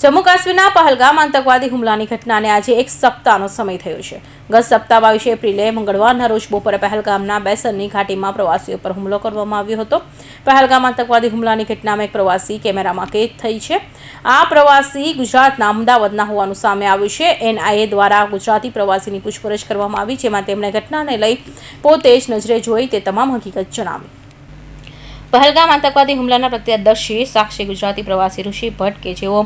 જમ્મુ કાશ્મીરના પહલગામ આતંકવાદી હુમલાની ઘટનાને આજે એક સપ્તાહનો સમય થયો છે। ગત સપ્તાહ 22 એપ્રિલે મંગળવારના રોજ બપોરે પહલગામના બેસરની ઘાટીમાં પ્રવાસીઓ પર હુમલો કરવામાં આવ્યો હતો। પહલગામ આતંકવાદી હુમલાની ઘટનામાં એક પ્રવાસી કેમેરામાં કેદ થઈ છે। આ પ્રવાસી ગુજરાતના અમદાવાદના હોવાનું સામે આવ્યું છે। એનઆઈએ દ્વારા ગુજરાતી પ્રવાસીની પૂછપરછ કરવામાં આવી, જેમાં તેમણે ઘટનાને લઈ પોતે જ નજરે જોઈ તે તમામ હકીકત જણાવી। પહલગામ આતંકવાદી હુમલાના પ્રત્યક્ષદર્શી સાક્ષી ગુજરાતી પ્રવાસી ઋષિ ભટ્ટ કે જેઓ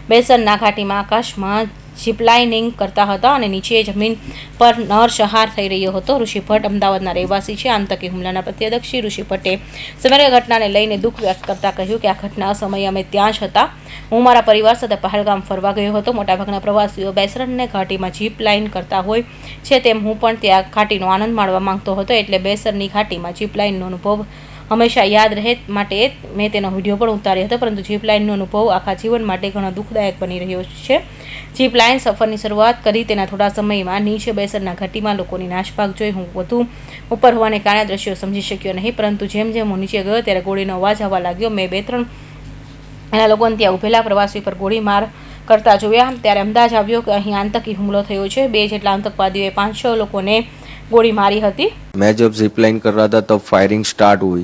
બેસરના ઘાટીમાં આકાશમાં ઝીપલાઇનિંગ કરતા હતા અને નીચે જમીન પર નરસંહાર થઈ રહ્યો હતો। ઋષિ ભટ્ટ અમદાવાદના રહેવાસી છે। આતંકી હુમલાના પ્રત્યક્ષદર્શી ઋષિ ભટ્ટે સમગ્ર ઘટનાને લઈને દુઃખ વ્યક્ત કરતા કહ્યું કે આ ઘટના સમયે અમે ત્યાં જ હતા। હું મારા પરિવાર સાથે પહલગામ ફરવા ગયો હતો। મોટાભાગના પ્રવાસીઓ બેસરને ઘાટીમાં જીપ લાઇન કરતા હોય છે, તેમ હું પણ ત્યાં ઘાટીનો આનંદ માણવા માંગતો હતો, એટલે બેસરની ઘાટીમાં જીપ લાઇનનો અનુભવ હંમેશા યાદ રહે માટે મેં તેનો વિડીયો પણ ઉતાર્યો હતો, પરંતુ જીપ લાઇનનો અનુભવ આખા જીવન માટે ઘણો દુઃખદાયક બની રહ્યો છે। જીપ લાઇન સફરની શરૂઆત કરી તેના થોડા સમયમાં નીચે બેસરના ઘાટીમાં લોકોની નાસભાગ જોઈ હું વધુ ઉપર હોવાને કારણે દ્રશ્યો સમજી શક્યો નહીં, પરંતુ જેમ જેમ હું નીચે ગયો ત્યારે ગોળીનો અવાજ આવવા લાગ્યો। મેં 2-3 એના લોકોને ત્યાં ઉભેલા પ્રવાસીઓ પર ગોળી માર કરતા જોયા, ત્યારે અંદાજ આવ્યો કે અહીં આતંકી હુમલો થયો છે। 2 જેટલા આતંકવાદીઓએ 5-6 લોકોને गोली मारी थी। मैं जब जिप लाइन कर रहा था तब फायरिंग स्टार्ट हुई।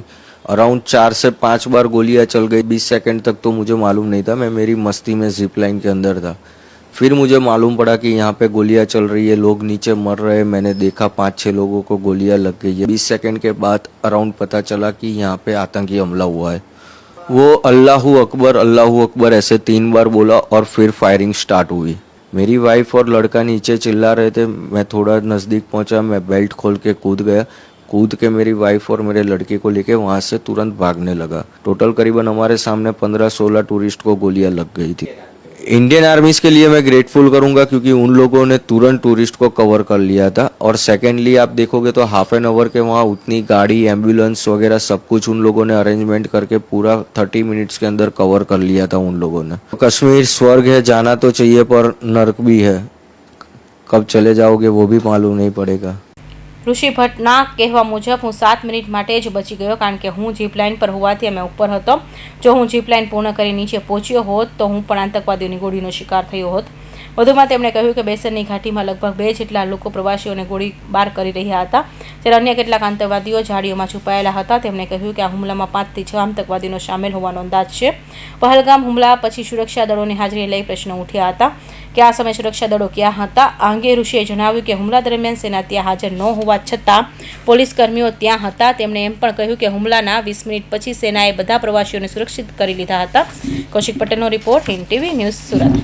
अराउंड 4 से 5 बार गोलियां चल गई। 20 सेकंड तक तो मुझे मालूम नहीं था, मैं मेरी मस्ती में जिप लाइन के अंदर था। फिर मुझे मालूम पड़ा कि यहाँ पे गोलियां चल रही है, लोग नीचे मर रहे हैं। मैंने देखा 5-6 लोगों को गोलियां लग गई है। 20 सेकंड के बाद अराउंड पता चला कि यहाँ पे आतंकी हमला हुआ है। वो अल्लाहू अकबर ऐसे 3 बार बोला और फिर फायरिंग स्टार्ट हुई। मेरी वाइफ और लड़का नीचे चिल्ला रहे थे। मैं थोड़ा नज़दीक पहुंचा, मैं बेल्ट खोल के कूद गया। कूद के मेरी वाइफ और मेरे लड़के को लेके वहां से तुरंत भागने लगा। टोटल करीबन हमारे सामने 15-16 टूरिस्ट को गोलियां लग गई थी। इंडियन आर्मीज के लिए मैं ग्रेटफुल करूंगा क्योंकि उन लोगों ने तुरंत टूरिस्ट को कवर कर लिया था। और सेकेंडली आप देखोगे तो हाफ एन आवर के वहाँ उतनी गाड़ी, एम्बुलेंस वगैरह सब कुछ उन लोगों ने अरेंजमेंट करके पूरा 30 मिनट्स के अंदर कवर कर लिया था उन लोगों ने। कश्मीर स्वर्ग है, जाना तो चाहिए पर नर्क भी है। कब चले जाओगे वो भी मालूम नहीं पड़ेगा। ऋषि भट्टના કહેવા મુજબ હું 7 મિનિટ માટે જ બચી ગયો, કારણ કે હું જીપ લાઇન પર હોવાથી અમે ઉપર હતો। જો હું જીપ લાઇન પૂર્ણ કરી નીચે પહોંચ્યો હોત તો હું પણ આતંકવાદીઓની ગોળીનો શિકાર થયો હોત। વધુમાં તેમણે કહ્યું કે બેસરની ઘાટીમાં લગભગ 2 જેટલા લોકો પ્રવાસીઓને ગોળીબાર કરી રહ્યા હતા, જ્યારે અન્ય કેટલાક આતંકવાદીઓ ઝાડીઓમાં છુપાયેલા હતા। તેમણે કહ્યું કે આ હુમલામાં 5 થી 6 આતંકવાદીઓ સામેલ હોવાનો અંદાજ છે। પહલગામ હુમલા પછી સુરક્ષા દળોની હાજરી લઈ પ્રશ્નો ઉઠ્યા હતા કે આ સમયે સુરક્ષા દળો ક્યાં હતા। આ અંગે ઋષિએ જણાવ્યું કે હુમલા દરમિયાન સેના ત્યાં હાજર ન હોવા છતાં પોલીસ કર્મીઓ ત્યાં હતા। તેમણે એમ પણ કહ્યું કે હુમલાના 20 મિનિટ પછી સેનાએ બધા પ્રવાસીઓને સુરક્ષિત કરી લીધા હતા। કૌશિક પટેલનો report, Hind TV news, Surat.